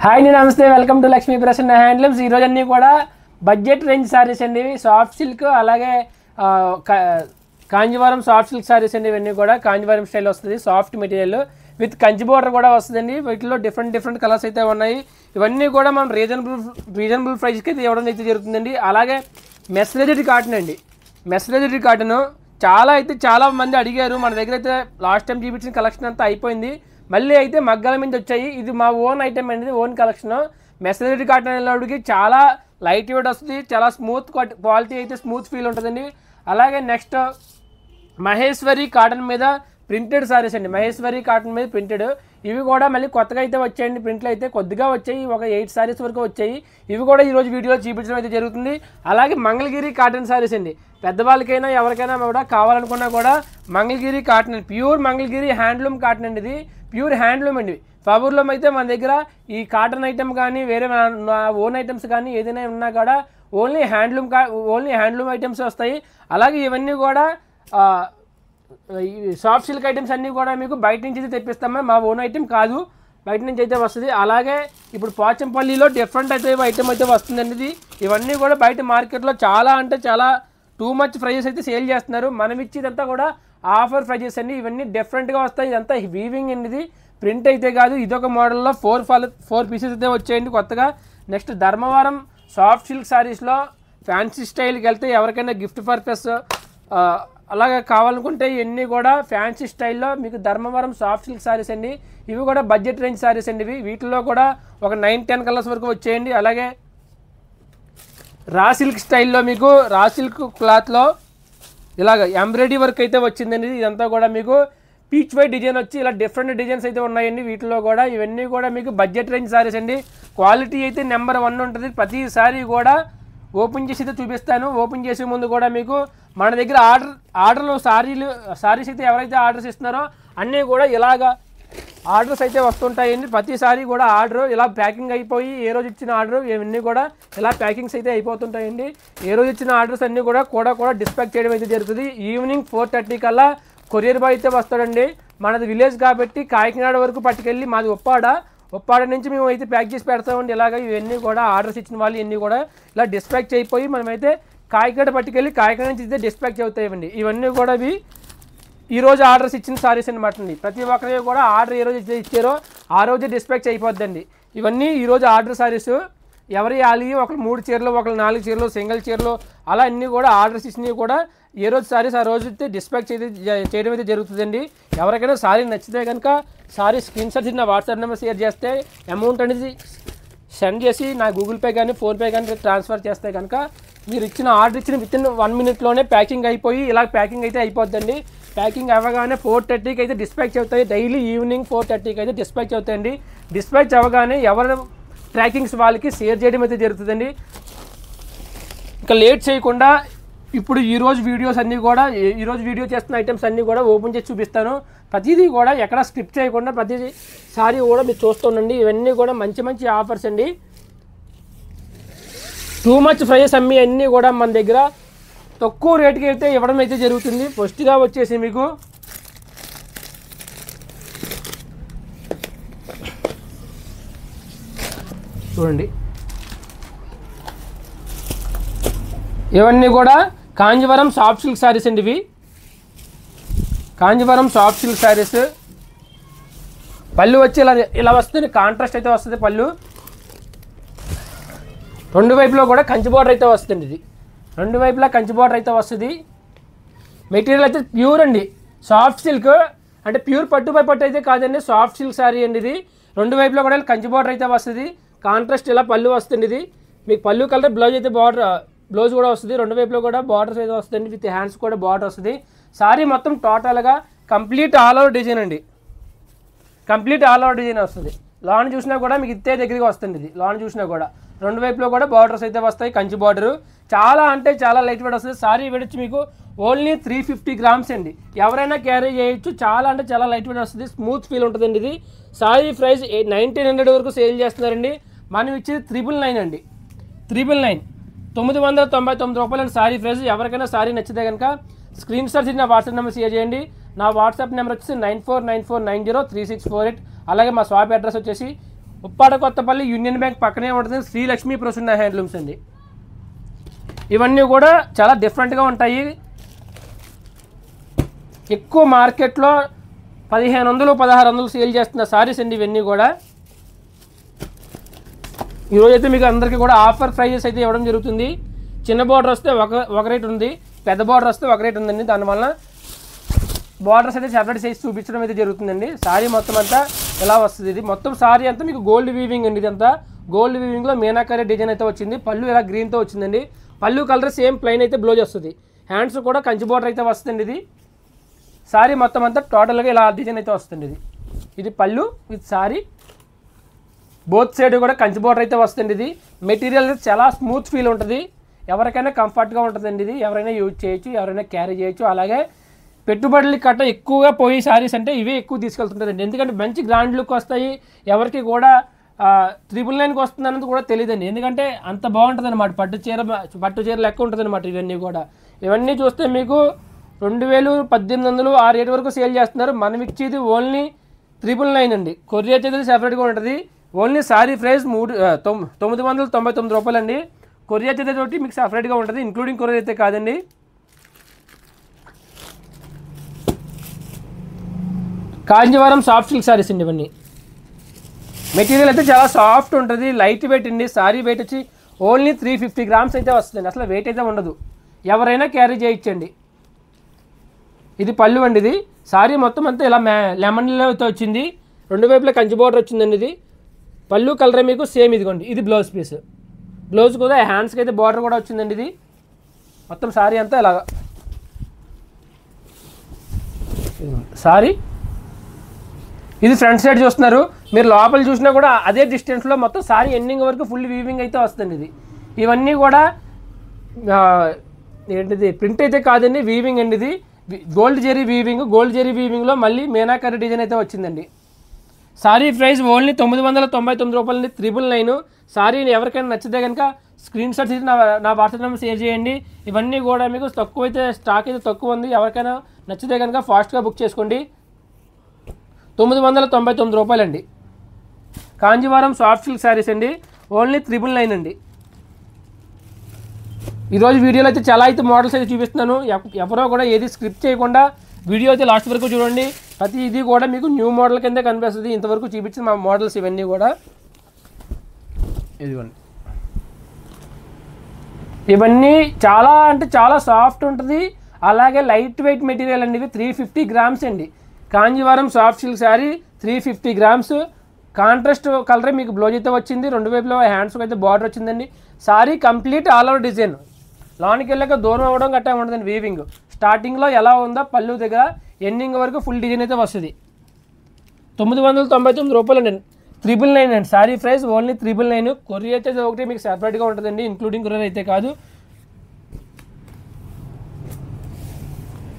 Hi అండి, నమస్తే. Welcome to Lakshmi Prasanna handlooms. ఈరోజు అన్నీ కూడా బడ్జెట్ రేంజ్ శారీస్ అండి. ఇవి సాఫ్ట్ సిల్క్, అలాగే కాంజీవరం సాఫ్ట్ సిల్క్ శారీస్ అండి. ఇవన్నీ కూడా కాంజీవరం స్టైల్ వస్తుంది, soft material with Kanchi border కూడా వస్తుందండి. వీటిలో డిఫరెంట్ కలర్స్ అయితే ఉన్నాయి. ఇవన్నీ కూడా మనం రీజనబుల్ ప్రైస్కి అయితే ఇవ్వడం అయితే జరుగుతుందండి. అలాగే మెస్రేజ్డ్ కాటన్ అండి. మెస్రేజ్డ్ కాటన్ చాలా మంది అడిగారు. మన దగ్గర అయితే లాస్ట్ టైం చూపించిన కలెక్షన్ అంతా అయిపోయింది. మళ్ళీ అయితే మగ్గాల మీద వచ్చాయి. ఇది మా ఓన్ ఐటమ్ అండి, ఓన్ కలెక్షన్. మెస్రేజ్డ్ కాటన్ అనేటికి చాలా లైట్ వెయిట్ వస్తుంది, చాలా స్మూత్ క్వాలిటీ అయితే స్మూత్ ఫీల్ ఉంటుందండి. అలాగే నెక్స్ట్ మహేశ్వరి కాటన్ మీద ప్రింటెడ్ సారీస్ అండి. మహేశ్వరి కాటన్ మీద ప్రింటెడ్, ఇవి కూడా మళ్ళీ కొత్తగా అయితే వచ్చాయండి. ప్రింట్లు అయితే కొద్దిగా వచ్చాయి, ఒక 8 సారీస్ వరకు వచ్చాయి. ఇవి కూడా ఈరోజు వీడియోలో చూపించడం అయితే జరుగుతుంది. అలాగే మంగళగిరి కాటన్ సారీస్ అండి. పెద్దవాళ్ళకైనా ఎవరికైనా కూడా కావాలనుకున్నా కూడా Mangalagiri cotton, pure Mangalagiri handloom cotton అండి. ఇది ప్యూర్ హ్యాండ్లూమ్ అండి. ఫాబూర్లో అయితే మన దగ్గర ఈ కాటన్ ఐటమ్ కానీ వేరే ఓన్ ఐటమ్స్ కానీ ఏదైనా ఉన్నా కూడా ఓన్లీ హ్యాండ్లూమ్ ఐటమ్స్ వస్తాయి. అలాగే ఇవన్నీ కూడా సాఫ్ట్ సిల్క్ ఐటమ్స్ అన్నీ కూడా మీకు బయట నుంచి అయితే తెప్పిస్తాము, మా ఓన్ ఐటమ్ కాదు, బయట నుంచి అయితే వస్తుంది. అలాగే ఇప్పుడు పోచంపల్లిలో డిఫరెంట్ అయితే ఐటమ్ అయితే వస్తుందండి. ఇవన్నీ కూడా బయట మార్కెట్లో చాలా టూ మచ్ ప్రైజెస్ అయితే సేల్ చేస్తున్నారు. మనం ఇచ్చేదంతా కూడా ఆఫర్ ప్రైజెస్ అండి. ఇవన్నీ డిఫరెంట్గా వస్తాయి. ఇదంతా వీవింగ్ అండి, ఇది ప్రింట్ అయితే కాదు. ఇదొక మోడల్లో 4 పీసెస్ అయితే వచ్చాయండి కొత్తగా. నెక్స్ట్ ధర్మవరం సాఫ్ట్ సిల్క్ శారీస్లో ఫ్యాన్సీ స్టైల్కి వెళ్తే ఎవరికైనా గిఫ్ట్ పర్పస్ అలాగే కావాలనుకుంటే ఇవన్నీ కూడా ఫ్యాన్సీ స్టైల్లో మీకు ధర్మవరం సాఫ్ట్ సిల్క్ శారీస్ అండి. ఇవి కూడా బడ్జెట్ రేంజ్ శారీస్ అండి. వీటిలో కూడా ఒక 9-10 కలర్స్ వరకు వచ్చేయండి. అలాగే రా సిల్క్ స్టైల్లో మీకు రా సిల్క్ క్లాత్లో ఇలాగ ఎంబ్రాయిడరీ వర్క్ అయితే వచ్చిందండి. ఇదంతా కూడా మీకు పీచ్ వైట్ డిజైన్ వచ్చి ఇలా డిఫరెంట్ డిజైన్స్ అయితే ఉన్నాయండి. వీటిలో కూడా ఇవన్నీ కూడా మీకు బడ్జెట్ రేంజ్ సారీస్ అండి. క్వాలిటీ అయితే నెంబర్ 1 ఉంటుంది. ప్రతిసారి కూడా ఓపెన్ చేసి అయితే చూపిస్తాను. ఓపెన్ చేసే ముందు కూడా మీకు మన దగ్గర ఆర్డర్లు సారీస్ అయితే ఎవరైతే ఆర్డర్స్ ఇస్తున్నారో అన్నీ కూడా ఇలాగా ఆర్డర్స్ అయితే వస్తుంటాయండి. ప్రతిసారి కూడా ఆర్డర్ ఇలా ప్యాకింగ్ అయిపోయి ఏ రోజు ఇచ్చిన ఆర్డర్ ఇవన్నీ కూడా ఇలా ప్యాకింగ్స్ అయితే అయిపోతుంటాయండి. ఏ రోజు ఇచ్చిన ఆర్డర్స్ అన్నీ కూడా డిస్పాచ్ చేయడం అయితే జరుగుతుంది. ఈవినింగ్ 4:30 కల్లా కొరియర్ బాయ్ అయితే వస్తాడండి. మనది విలేజ్ కాబట్టి కాకినాడ వరకు పట్టుకెళ్ళి, మాది ఉప్పాడ నుంచి మేము అయితే ప్యాక్ చేసి పెడతామండి. ఇలాగ ఇవన్నీ కూడా ఆర్డర్స్ ఇచ్చిన వాళ్ళు ఇవన్నీ కూడా ఇలా డిస్పాచ్ అయిపోయి మనమైతే కాకినాడ పట్టుకెళ్ళి కాకినాడ నుంచి అయితే డిస్పాచ్ అవుతాయండి. ఇవన్నీ కూడా ఈరోజు ఆర్డర్స్ ఇచ్చిన సారీస్ అనమాట అండి. ప్రతి ఒక్కరికి కూడా ఆర్డర్ ఏ రోజు ఇచ్చారో ఆ రోజే డిస్పాచ్ అయిపోద్దండి. ఇవన్నీ ఈరోజు ఆర్డర్ సారీస్. ఎవరి ఆలి ఒకరు 3 చీరలు, ఒకరు 4 చీరలు, సింగిల్ చీరలు అలా అన్నీ కూడా ఆర్డర్స్ ఇచ్చినవి కూడా ఏ రోజు సారీస్ ఆ రోజు అయితే డిస్పాచ్ చేయడం అయితే జరుగుతుందండి. ఎవరికైనా సారీ నచ్చితే కనుక సారీ స్క్రీన్ షాట్ నా వాట్సాప్ నెంబర్ షేర్ చేస్తే అమౌంట్ అనేది సెండ్ చేసి నా గూగుల్ పే కానీ ఫోన్పే కానీ ట్రాన్స్ఫర్ చేస్తే కనుక మీరు ఆర్డర్ ఇచ్చిన వితిన్ 1 మినిట్లోనే ప్యాకింగ్ అయిపోయి ఇలా ప్యాకింగ్ అయితే అయిపోద్దండి. ప్యాకింగ్ అవ్వగానే 4:30కి అయితే డిస్పాచ్ అవుతాయి. డైలీ ఈవినింగ్ 4:30కి అయితే డిస్పాచ్ అవుతాయండి. డిస్పాచ్ అవ్వగానే ఎవరి ట్రాకింగ్స్ వాళ్ళకి షేర్ చేయడం అయితే జరుగుతుందండి. ఇంకా లేట్ చేయకుండా ఇప్పుడు ఈరోజు వీడియోస్ అన్నీ కూడా ఈరోజు వీడియో చేస్తున్న ఐటమ్స్ అన్నీ కూడా ఓపెన్ చేసి చూపిస్తాను. ప్రతిదీ కూడా ఎక్కడ స్కిప్ చేయకుండా ప్రతిసారి కూడా మీరు చూస్తుండండి. ఇవన్నీ కూడా మంచి ఆఫర్స్ అండి. టూ మచ్ ప్రైజెస్ అమ్మి అన్నీ కూడా మన దగ్గర తక్కువ రేటుకి అయితే ఇవ్వడం అయితే జరుగుతుంది. ఫస్ట్గా వచ్చేసి మీకు చూడండి, ఇవన్నీ కూడా కాంజీవరం సాఫ్ట్ సిల్క్ శారీస్ అండి. ఇవి కాంజీవరం సాఫ్ట్ సిల్క్ శారీస్. పళ్ళు వచ్చి ఇలా వస్తుంది, కాంట్రాస్ట్ అయితే వస్తుంది పళ్ళు. రెండు వైపులో కూడా కంచి బార్డర్ అయితే వస్తుంది. ఇది రెండు వైపులా కంచి బార్డర్ అయితే వస్తుంది. మెటీరియల్ అయితే ప్యూర్ అండి, సాఫ్ట్ సిల్క్ అంటే ప్యూర్ పట్టు అయితే కాదండి, సాఫ్ట్ సిల్క్ శారీ అండి. ఇది రెండు వైపులో కూడా కంచి బార్డర్ అయితే వస్తుంది. కాంట్రాస్ట్ ఇలా పళ్ళు వస్తుంది. ఇది మీకు పళ్ళు కలర్ బ్లౌజ్ కూడా వస్తుంది. రెండు వైపులో కూడా బార్డర్స్ అయితే వస్తుంది. విత్ హ్యాండ్స్ కూడా బార్డర్ వస్తుంది. శారీ మొత్తం టోటల్గా కంప్లీట్ ఆల్ ఓవర్ డిజైన్ అండి. కంప్లీట్ ఆల్ ఓవర్ డిజైన్ వస్తుంది. లాన్ చూసినా కూడా మీకు ఇత్తే దగ్గరికి వస్తుంది. ఇది లాన్ చూసినా కూడా రెండు వైపులో కూడా బార్డర్స్ అయితే వస్తాయి, కంచి బార్డరు. చాలా లైట్ వెయిట్ వస్తుంది. శారీ వెయిట్ వచ్చి మీకు ఓన్లీ 350 గ్రామ్స్ అండి. ఎవరైనా క్యారీ చేయొచ్చు. చాలా లైట్ వెయిట్ వస్తుంది, స్మూత్ ఫీల్ ఉంటుందండి. ఇది శారీ ప్రైస్ 1900 వరకు సేల్ చేస్తున్నారండి. మనం ఇచ్చేది 999 అండి. 999 రూపాయలు శారీ ప్రైస్. ఎవరికైనా శారీ నచ్చితే కనుక స్క్రీన్ షాట్ నా వాట్సాప్ నెంబర్ షేర్ చేయండి. నా వాట్సాప్ నెంబర్ వచ్చేసి 9494903648. అలాగే మా షాప్ అడ్రస్ వచ్చేసి ఉప్పాడ కొత్తపల్లి యూనియన్ బ్యాంక్ పక్కనే ఉంటుంది శ్రీలక్ష్మి ప్రసన్న హ్యాండ్లూమ్స్ అండి. ఇవన్నీ కూడా చాలా డిఫరెంట్గా ఉంటాయి. ఎక్కువ మార్కెట్లో 1500 1600 సేల్ చేస్తున్న సారీస్ అండి ఇవన్నీ కూడా. ఈరోజైతే మీకు అందరికీ కూడా ఆఫర్ ప్రైజెస్ అయితే ఇవ్వడం జరుగుతుంది. చిన్న బార్డర్ వస్తే ఒక రేట్ ఉంది, పెద్ద బార్డర్ వస్తే ఒక రేట్ ఉందండి. దానివల్ల బార్డర్స్ అయితే సెపరేట్ సైజ్ చూపించడం అయితే జరుగుతుందండి. సారీ మొత్తం అంతా ఎలా వస్తుంది, ఇది మొత్తం సారీ అంతా మీకు గోల్డ్ వీవింగ్ అండి. ఇదంతా గోల్డ్ వీవింగ్లో మీనాకారి డిజైన్ అయితే వచ్చింది. పళ్ళు ఇలా గ్రీన్తో వచ్చిందండి. పళ్ళు కలర్ సేమ్ ప్లెయిన్ అయితే బ్లౌజ్ వస్తుంది. హ్యాండ్స్ కూడా కంచి బార్డర్ అయితే వస్తుంది. ఇది సారీ మొత్తం అంతా టోటల్గా ఇలా డిజైన్ అయితే వస్తుంది. ఇది పళ్ళు విత్ సారీ, బోత్ సైడ్ కూడా కంచి బార్డర్ అయితే వస్తుంది. ఇది మెటీరియల్ చాలా స్మూత్ ఫీల్ ఉంటుంది, ఎవరికైనా కంఫర్ట్గా ఉంటుందండి. ఇది ఎవరైనా యూజ్ చేయొచ్చు, ఎవరైనా క్యారీ చేయొచ్చు. అలాగే పెట్టుబడులు కట్ట ఎక్కువగా పోయి సారీస్ అంటే ఇవే ఎక్కువ తీసుకెళ్తుంటుందండి. ఎందుకంటే మంచి గ్రాండ్ లుక్ వస్తాయి. ఎవరికి కూడా 999కి వస్తుంది అన్నది కూడా తెలియదండి. ఎందుకంటే అంత బాగుంటుంది అనమాట. పట్టు చీర లెక్క ఉంటుంది అనమాట. ఇవన్నీ చూస్తే మీకు 2000 1800 ఆ రేట్ వరకు సేల్ చేస్తున్నారు. మనం ఇచ్చేది ఓన్లీ 999 అండి. కొరియర్ అయితే సెపరేట్గా ఉంటుంది. ఓన్లీ సారీ ప్రైస్ 999 రూపాయలు అండి. కొరియర్ అయితే తోటి మీకు సెపరేట్గా ఉంటుంది, ఇంక్లూడింగ్ కొరియర్ అయితే కాదండి. కాంజీవరం సాఫ్ట్ సిల్క్ సారీస్ అండి ఇవన్నీ. మెటీరియల్ అయితే చాలా సాఫ్ట్ ఉంటుంది, లైట్ వెయిట్ అండి. సారీ వెయిట్ వచ్చి ఓన్లీ 350 గ్రామ్స్ అయితే వస్తుందండి. అసలు వెయిట్ అయితే ఉండదు, ఎవరైనా క్యారీ చేయొచ్చండి. ఇది పళ్ళు అండి. ఇది సారీ మొత్తం అంతా ఇలా లెమన్లో అయితే వచ్చింది. రెండు వైపులా కంచి బార్డర్ వచ్చిందండి. ఇది పళ్ళు కలర్ మీకు సేమ్ ఇదిగోండి. ఇది బ్లౌజ్ పీస్. బ్లౌజ్ కూడా హ్యాండ్స్కి అయితే బార్డర్ కూడా వచ్చిందండి. ఇది మొత్తం సారీ అంతా ఇలాగా సారీ. ఇది ఫ్రంట్ సైడ్ చూస్తున్నారు మీరు. లోపల చూసినా కూడా అదే డిస్టెన్స్లో మొత్తం సారీ ఎండింగ్ వరకు ఫుల్ వీవింగ్ అయితే వస్తుంది. ఇవన్నీ కూడా ఏంటిది ప్రింట్ అయితే కాదండి, వీవింగ్ అండి. ఇది gold zari weaving. Gold zari వీవింగ్లో మళ్ళీ మీనాకరి డిజైన్ అయితే వచ్చిందండి. సారీ ప్రైస్ ఓన్లీ 999 రూపాయలండి. 999. సారీని ఎవరికైనా నచ్చితే కనుక స్క్రీన్ షాట్ తీసి నా వాట్సాప్ నెంబర్ షేర్ చేయండి. ఇవన్నీ కూడా మీకు తక్కువ అయితే స్టాక్ అయితే తక్కువ ఉంది. ఎవరికైనా నచ్చితే కనుక ఫాస్ట్గా బుక్ చేసుకోండి. 999 రూపాయలండి. కాంజీవరం సాఫ్ట్ సిల్క్ శారీస్ అండి. ఓన్లీ 999 అండి. ఈరోజు వీడియోలో అయితే చాలా అయితే మోడల్స్ అయితే చూపిస్తున్నాను. ఎవరో కూడా ఏది స్క్రిప్ట్ చేయకుండా వీడియో అయితే లాస్ట్ వరకు చూడండి. ప్రతి ఇది కూడా మీకు న్యూ మోడల్ కింద కనిపిస్తుంది. ఇంతవరకు చూపించిన మా మోడల్స్ ఇవన్నీ కూడా ఇదిగోండి. ఇవన్నీ చాలా అంటే చాలా సాఫ్ట్ ఉంటుంది. అలాగే లైట్ వెయిట్ మెటీరియల్ అండి. ఇవి 350 గ్రామ్స్ అండి. Kanjeevaram soft silk sari 350 grams. Contrast కలరే మీకు బ్లౌజ్ అయితే వచ్చింది. రెండు వైపులో హ్యాండ్స్కి అయితే బార్డర్ వచ్చిందండి. Sorry complete all over design. లోనికి వెళ్ళాక దూరం అవ్వడం గట్టా ఉంటుందండి. వీవింగ్ స్టార్టింగ్లో ఎలా ఉందో పళ్ళు దగ్గర ఎండింగ్ వరకు ఫుల్ డిజైన్ అయితే వస్తుంది. 999 రూపాయలు అండి. 999 అండి. Sorry price only 999. కొరియర్ అయితే ఒకటి మీకు సెపరేట్గా ఉంటుందండి, ఇంక్లూడింగ్ కొరియర్ అయితే కాదు.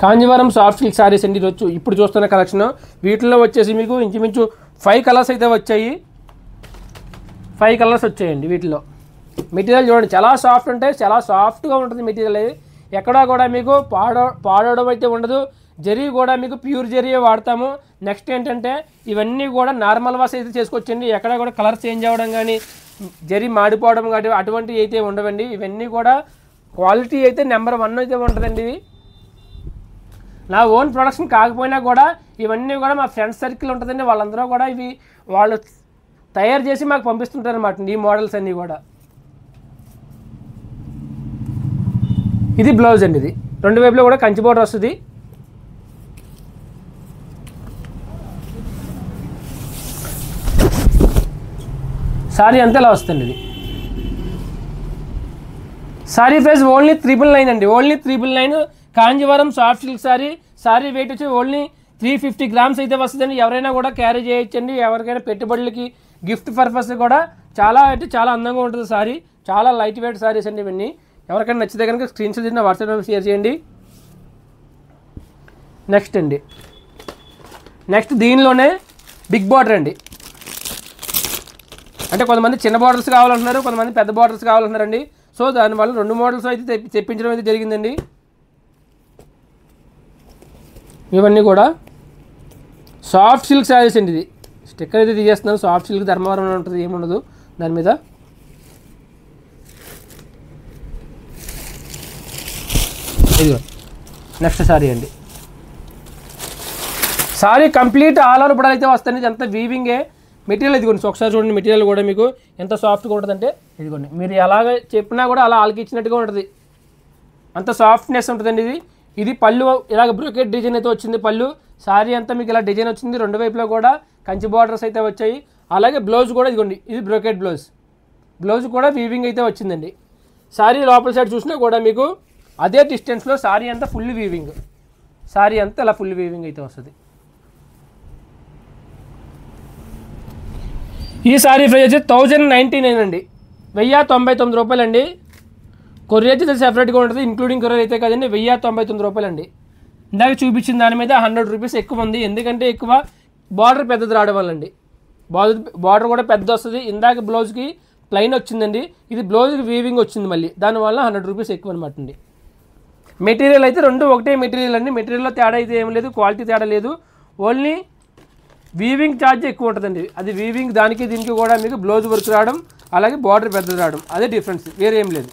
కాంజీవరం సాఫ్ట్ సిల్క్ సారీస్ అండి. ఇప్పుడు చూస్తున్న కలెక్షన్ వీటిలో వచ్చేసి మీకు ఇంచుమించు 5 కలర్స్ అయితే వచ్చాయి. 5 కలర్స్ వచ్చాయండి. వీటిలో మెటీరియల్ చూడండి చాలా సాఫ్ట్ ఉంటాయి, చాలా సాఫ్ట్గా ఉంటుంది మెటీరియల్. ఎక్కడా కూడా మీకు పాడవడం అయితే ఉండదు. జరీ కూడా మీకు ప్యూర్ జరీ వాడతాము. నెక్స్ట్ ఏంటంటే ఇవన్నీ కూడా నార్మల్ వాష్ అయితే చేసుకోవచ్చండి. ఎక్కడ కూడా కలర్ చేంజ్ అవ్వడం కానీ జరీ మాడిపోవడం కానీ అటువంటివి అయితే ఉండవండి. ఇవన్నీ కూడా క్వాలిటీ అయితే నెంబర్ 1 అయితే ఉంటుందండి. ఇవి నా ఓన్ ప్రొడక్షన్ కాకపోయినా కూడా ఇవన్నీ కూడా మా ఫ్రెండ్స్ సర్కిల్ ఉంటుందండి. వాళ్ళందరూ కూడా ఇవి వాళ్ళు తయారు చేసి మాకు పంపిస్తుంటారు అన్నమాట. ఈ మోడల్స్ అన్నీ కూడా. ఇది బ్లౌజ్ అండి. ఇది రెండు వైపులో కూడా కంచి బోర్డర్ వస్తుంది. సారీ అంతా ఇలా వస్తుంది. ఇది సారీ ప్రైస్ ఓన్లీ 999 అండి. Only 999. Kanjeevaram soft silk sari. Sari weight వచ్చి ఓన్లీ 350 గ్రామ్స్ అయితే వస్తుందండి. ఎవరైనా కూడా క్యారీ చేయొచ్చండి. ఎవరికైనా పెట్టుబడులకి గిఫ్ట్ పర్పస్ కూడా చాలా అంటే చాలా అందంగా ఉంటుంది సారీ. చాలా లైట్ వెయిట్ సారీస్ అండి ఇవన్నీ. ఎవరికైనా నచ్చితే కనుక స్క్రీన్ షాట్ తీసి వాట్సాప్ నెంబర్ షేర్ చేయండి. నెక్స్ట్ దీనిలోనే బిగ్ బార్డర్ అండి. అంటే కొంతమంది చిన్న బార్డర్స్ కావాలంటున్నారు, కొంతమంది పెద్ద బార్డర్స్ కావాలంటున్నారండి. సో దానివల్ల 2 మోడల్స్ అయితే తెప్పించడం అయితే జరిగిందండి. ఇవన్నీ కూడా సాఫ్ట్ సిల్క్ శారీస్ అండి. ఇది స్టిక్కర్ అయితే తీసేస్తున్నాను. సాఫ్ట్ సిల్క్ ధర్మవరం ఉంటుంది, ఏముండదు దాని మీద. ఇదిగో నెక్స్ట్ సారీ అండి. సారీ కంప్లీట్ ఆల్ ఓవర్ బుడలు అయితే వస్తాయి. ఇదంతా వీవింగే మెటీరియల్. ఇదిగోండి ఒకసారి చూడండి, మెటీరియల్ కూడా మీకు ఎంత సాఫ్ట్గా ఉంటుందంటే ఇదిగోండి, మీరు ఎలాగ చెప్పినా కూడా అలా ఆలకిచ్చినట్టుగా ఉంటుంది, అంత సాఫ్ట్నెస్ ఉంటుందండి. ఇది పళ్ళు ఇలాగ బ్రోకెట్ డిజైన్ అయితే వచ్చింది. పళ్ళు సారీ అంతా మీకు ఇలా డిజైన్ వచ్చింది. రెండు వైపులో కూడా కంచి బార్డర్స్ అయితే వచ్చాయి. అలాగే బ్లౌజ్ కూడా ఇదిగోండి, ఇది బ్రోకెట్ బ్లౌజ్. బ్లౌజ్ కూడా వీవింగ్ అయితే వచ్చిందండి. సారీ లోపల సైడ్ చూసినా కూడా మీకు అదే డిస్టెన్స్లో సారీ అంతా ఫుల్ వీవింగ్. సారీ అంతా ఇలా ఫుల్ వీవింగ్ అయితే వస్తుంది. ఈ సారీ ప్రైస్ వచ్చి 1099 అండి, 1099 రూపాయలండి. కొరియర్ అయితే సెపరేట్గా ఉంటుంది, ఇంక్లూడింగ్ కొరియర్ అయితే కదండి, 1099 రూపాయలండి. ఇందాక చూపించిన దాని మీద 100 రూపీస్ ఎక్కువ ఉంది, ఎందుకంటే ఎక్కువ బార్డర్ పెద్దది రావడం వల్ల అండి. బార్డర్ కూడా పెద్ద వస్తుంది. ఇందాక బ్లౌజ్కి ప్లెయిన్ వచ్చిందండి, ఇది బ్లౌజ్కి వీవింగ్ వచ్చింది మళ్ళీ, దానివల్ల 100 రూపీస్ ఎక్కువ అనమాట అండి. మెటీరియల్ అయితే రెండు ఒకటే మెటీరియల్ అండి. మెటీరియల్లో తేడా అయితే ఏం లేదు, క్వాలిటీ తేడా లేదు, ఓన్లీ వీవింగ్ ఛార్జ్ ఎక్కువ ఉంటుందండి. అది వీవింగ్ దానికి దీనికి కూడా మీకు బ్లౌజ్ వర్క్ రావడం, అలాగే బార్డర్ పెద్దది రావడం, అదే డిఫరెన్స్, వేరే ఏం లేదు.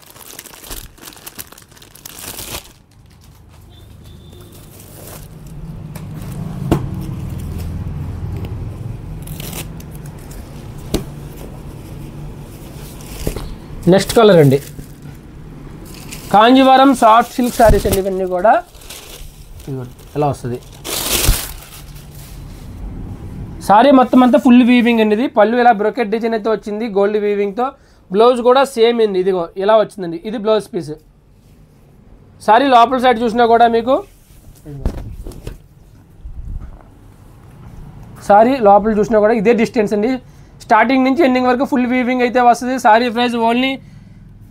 నెక్స్ట్ కలర్ అండి, కాంజీవరం సాఫ్ట్ సిల్క్ శారీస్ అండి. ఇవన్నీ కూడా ఎలా వస్తుంది. సారీ మొత్తం అంతా ఫుల్ వీవింగ్ అండి. ఇది పళ్ళు ఇలా బ్రోకెట్ డిజైన్ అయితే వచ్చింది గోల్డ్ వీవింగ్తో. బ్లౌజ్ కూడా సేమ్ అండి, ఇదిగో ఇలా వచ్చిందండి, ఇది బ్లౌజ్ పీస్. సారీ లోపల సైడ్ చూసినా కూడా మీకు సారీ లోపల చూసినా కూడా ఇదే డిస్టెన్స్ అండి. స్టార్టింగ్ నుంచి ఎండింగ్ వరకు ఫుల్ వీవింగ్ అయితే వస్తుంది. సారీ ప్రైస్ ఓన్లీ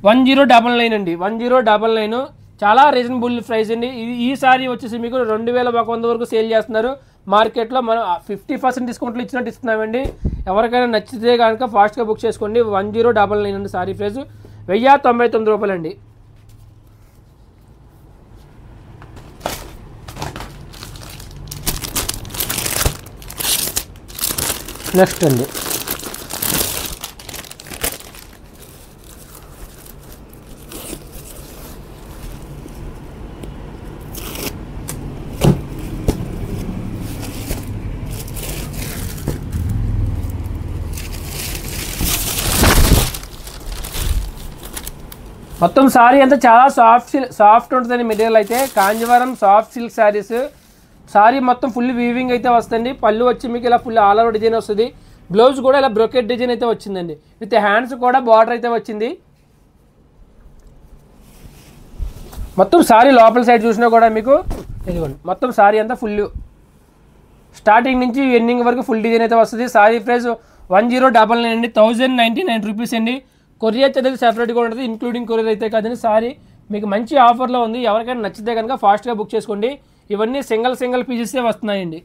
1099 అండి, 1099. చాలా రీజనబుల్ ప్రైస్ అండి. ఈ సారీ వచ్చేసి మీకు 2100 వరకు సేల్ చేస్తున్నారు మార్కెట్లో. మనం 50% డిస్కౌంట్లు ఇచ్చినట్టు ఇస్తున్నామండి. ఎవరికైనా నచ్చితే కనుక ఫాస్ట్గా బుక్ చేసుకోండి. 1099 అండి సారీ ప్రైస్, 1099 రూపాయలండి. నెక్స్ట్ అండి, మొత్తం సారీ అంతా చాలా సాఫ్ట్ ఉంటుందండి మెటీరియల్ అయితే. Kanjeevaram soft silk saris. Sorry మొత్తం ఫుల్ వీవింగ్ అయితే వస్తుంది. పళ్ళు వచ్చి మీకు ఇలా ఫుల్ ఆల్ ఓవర్ డిజైన్ వస్తుంది. బ్లౌజ్ కూడా ఇలా బ్రోకెట్ డిజైన్ అయితే వచ్చిందండి, విత్ హ్యాండ్స్ కూడా బార్డర్ అయితే వచ్చింది. మొత్తం సారీ లోపల సైడ్ చూసినా కూడా మీకు ఇదిగోండి, మొత్తం సారీ అంతా ఫుల్ స్టార్టింగ్ నుంచి ఎండింగ్ వరకు ఫుల్ డిజైన్ అయితే వస్తుంది. సారీ ప్రైస్ 1099 అండి, 1099 రూపీస్ అండి. కొరియర్ అనేది సెపరేట్గా ఉంటుంది, ఇంక్లూడింగ్ కొరియర్ అయితే కదండి. సారీ మీకు మంచి ఆఫర్లో ఉంది, ఎవరికైనా నచ్చితే కనుక ఫాస్ట్గా బుక్ చేసుకోండి. ఇవన్నీ సింగిల్ పీసెసే వస్తున్నాయండి.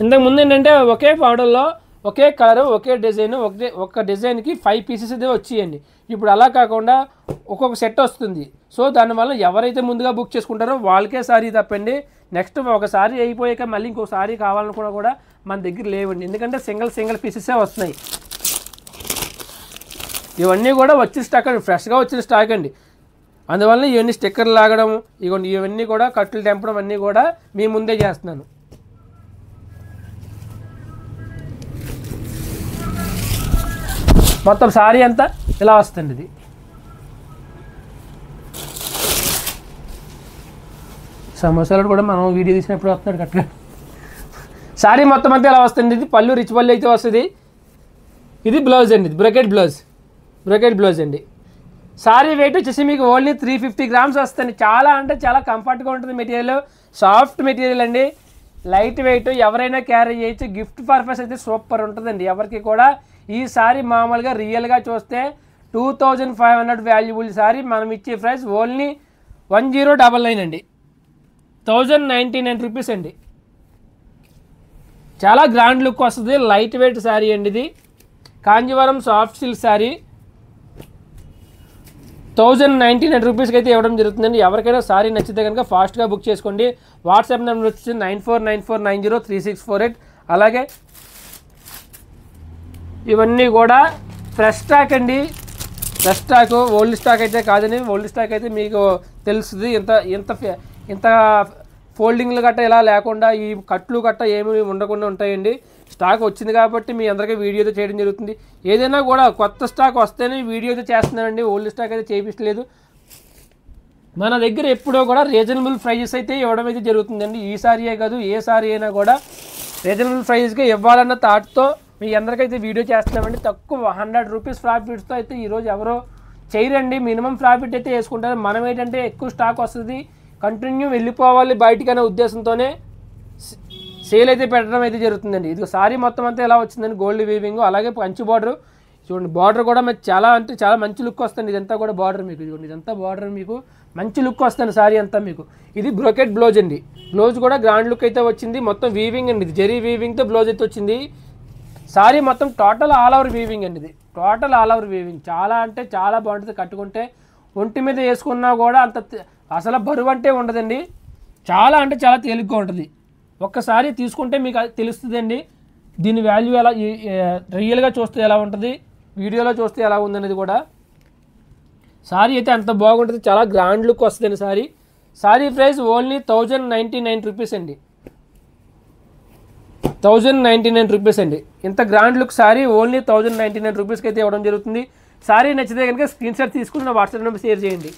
ఇంతకుముందు ఏంటంటే ఒకే మోడల్లో ఒకే కలరు ఒకే డిజైన్ ఒక డిజైన్కి 5 పీసెస్ అయితే వచ్చేయండి. ఇప్పుడు అలా కాకుండా ఒక్కొక్క సెట్ వస్తుంది. సో దానివల్ల ఎవరైతే ముందుగా బుక్ చేసుకుంటారో వాళ్ళకే సారీ తప్పండి. నెక్స్ట్ ఒక సారీ అయిపోయాక మళ్ళీ ఇంకో సారీ కావాలనుకున్నా కూడా మన దగ్గర లేవండి, ఎందుకంటే సింగిల్ పీసెసే వస్తున్నాయి. ఇవన్నీ కూడా వచ్చిన స్టాక్ అండి, ఫ్రెష్గా వచ్చిన స్టాక్ అండి. అందువల్ల ఇవన్నీ స్టిక్కర్లు లాగడం, ఇవన్నీ కూడా కట్టులు తెంపడం అన్నీ కూడా మీ ముందే చేస్తున్నాను. మొత్తం సారీ అంతా ఇలా వస్తుంది. ఇది సమోసాలు కూడా మనం వీడియో తీసినప్పుడు వస్తున్నాడు కట్టుగా. సారీ మొత్తం అంతా ఇలా వస్తుంది. ఇది పళ్ళు రిచ్ పళ్ళు అయితే వస్తుంది. ఇది బ్లౌజ్ అండి, ఇది బ్రోకెట్ బ్లౌజ్ అండి. సారీ వెయిట్ వచ్చేసి మీకు ఓన్లీ 350 గ్రామ్స్ వస్తుంది. చాలా అంటే చాలా కంఫర్ట్గా ఉంటుంది మెటీరియల్, సాఫ్ట్ మెటీరియల్ అండి, లైట్ వెయిట్, ఎవరైనా క్యారీ చేయొచ్చు. గిఫ్ట్ పర్పస్ అయితే సూపర్ ఉంటుందండి ఎవరికి కూడా. ఈ సారీ మామూలుగా రియల్గా చూస్తే 2500 వాల్యుబుల్ సారీ, మనం ఇచ్చే ప్రైస్ ఓన్లీ 1099 అండి, 1099 రూపీస్ అండి. చాలా గ్రాండ్ లుక్ వస్తుంది, లైట్ వెయిట్ శారీ అండి. ఇది కాంజీవరం సాఫ్ట్ సిల్క్ శారీ 1099 రూపీస్కి అయితే ఇవ్వడం జరుగుతుందండి. ఎవరికైనా సారీ నచ్చితే కనుక ఫాస్ట్గా బుక్ చేసుకోండి. వాట్సాప్ నెంబర్ వచ్చి 9494903648. అలాగే ఇవన్నీ కూడా ఫ్రెష్ స్టాక్ అండి, ఫ్రెష్ స్టాక్, ఓల్డ్ స్టాక్ అయితే కాదండి. ఓల్డ్ స్టాక్ అయితే మీకు తెలుస్తుంది, ఇంత ఫోల్డింగ్లు గట్ట ఇలా లేకుండా ఈ కట్లు గట్ట ఏమి ఉండకుండా ఉంటాయండి. స్టాక్ వచ్చింది కాబట్టి మీ అందరికీ వీడియోతో చేయడం జరుగుతుంది. ఏదైనా కూడా కొత్త స్టాక్ వస్తేనే వీడియోతో చేస్తున్నానండి, ఓల్డ్ స్టాక్ అయితే చేయించలేదు. మన దగ్గర ఎప్పుడో కూడా రీజనబుల్ ప్రైజెస్ అయితే ఇవ్వడం అయితే జరుగుతుందండి. ఈసారియే కాదు ఏ సారి అయినా కూడా రీజనబుల్ ప్రైస్గా ఇవ్వాలన్న థాట్తో మీ అందరికైతే వీడియో చేస్తున్నామండి. తక్కువ 100 రూపీస్ ప్రాఫిట్స్తో అయితే ఈరోజు ఎవరో చేయరండి. మినిమం ప్రాఫిట్ అయితే వేసుకుంటారు. మనం ఏంటంటే ఎక్కువ స్టాక్ వస్తుంది, కంటిన్యూ వెళ్ళిపోవాలి బయటికి అనే ఉద్దేశంతోనే సేల్ అయితే పెట్టడం అయితే జరుగుతుందండి. ఇది సారీ మొత్తం అంతా ఎలా వచ్చిందండి, గోల్డ్ వీవింగ్, అలాగే కంచి బార్డర్ చూడండి. బార్డర్ కూడా మీకు చాలా అంటే చాలా మంచి లుక్ వస్తుంది. ఇదంతా కూడా బార్డర్ మీకు చూడండి, ఇదంతా బార్డర్ మీకు మంచి లుక్ వస్తుంది సారీ అంతా మీకు. ఇది బ్రోకెట్ బ్లౌజ్ అండి, బ్లౌజ్ కూడా గ్రాండ్ లుక్ అయితే వచ్చింది. మొత్తం వీవింగ్ అండి, ఇది జరీ వీవింగ్తో బ్లౌజ్ అయితే వచ్చింది. సారీ మొత్తం టోటల్ ఆల్ ఓవర్ వీవింగ్ అండి, ఇది టోటల్ ఆల్ ఓవర్ వీవింగ్. చాలా అంటే చాలా బాగుంటుంది, కట్టుకుంటే ఒంటి మీద వేసుకున్నా కూడా అంత అసలు బరువు అంటే ఉండదండి. చాలా అంటే చాలా తేలిగ్గా ఉంటుంది. ఒక్కసారి తీసుకుంటే మీకు తెలుస్తుందండి దీని వాల్యూ ఎలా, రియల్గా చూస్తే ఎలా ఉంటుంది, వీడియోలో చూస్తే ఎలా ఉందనేది కూడా. సారీ అయితే అంత బాగుంటుంది, చాలా గ్రాండ్ లుక్ వస్తుందండి sorry. Sorry price only 1099 rupees అండి, 1099 రూపీస్ అండి. ఇంత గ్రాండ్ లుక్ సారీ ఓన్లీ 1099 రూపీస్కి అయితే ఇవ్వడం జరుగుతుంది. సారీ నచ్చితే కనుక స్క్రీన్ షాట్ తీసుకుని నా వాట్సాప్ నెంబర్ షేర్ చేయండి.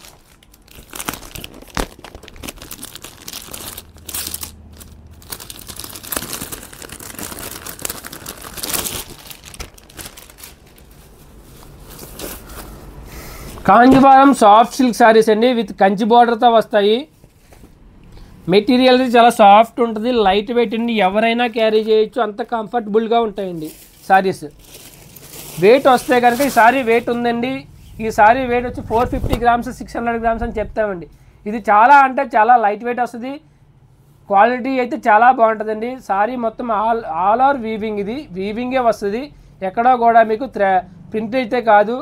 కాంజీవరం సాఫ్ట్ సిల్క్ శారీస్ అండి, విత్ కంచి బార్డర్తో వస్తాయి. మెటీరియల్ చాలా సాఫ్ట్ ఉంటుంది, లైట్ వెయిట్ అండి, ఎవరైనా క్యారీ చేయొచ్చు, అంత కంఫర్టబుల్గా ఉంటాయండి శారీస్. వెయిట్ వస్తే కనుక ఈ సారీ వెయిట్ ఉందండి. ఈ సారీ వెయిట్ వచ్చి 450 గ్రామ్స్ 600 గ్రామ్స్ అని చెప్తామండి. ఇది చాలా అంటే చాలా లైట్ వెయిట్ వస్తుంది, క్వాలిటీ అయితే చాలా బాగుంటుందండి. సారీ మొత్తం ఆల్ ఓవర్ వీవింగ్, ఇది వీవింగే వస్తుంది, ఎక్కడో కూడా మీకు ప్రింట్ అయితే కాదు,